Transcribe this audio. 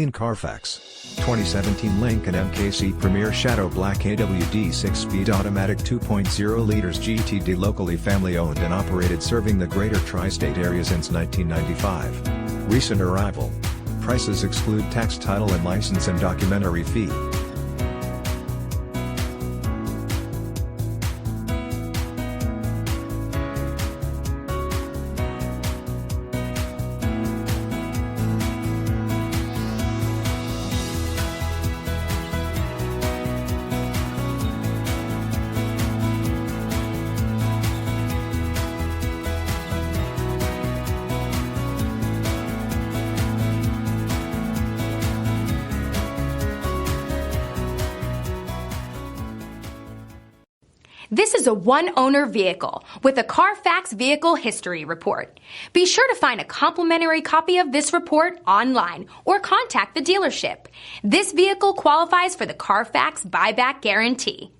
CARFAX 2017 Lincoln MKC Premier Shadow Black AWD 6-speed automatic 2.0 liters GTD, locally family owned and operated, serving the greater tri-state area since 1995. Recent arrival. Prices exclude tax, title and license and documentary fee. This is a one-owner vehicle with a CARFAX Vehicle History Report. Be sure to find a complimentary copy of this report online or contact the dealership. This vehicle qualifies for the CARFAX Buyback Guarantee.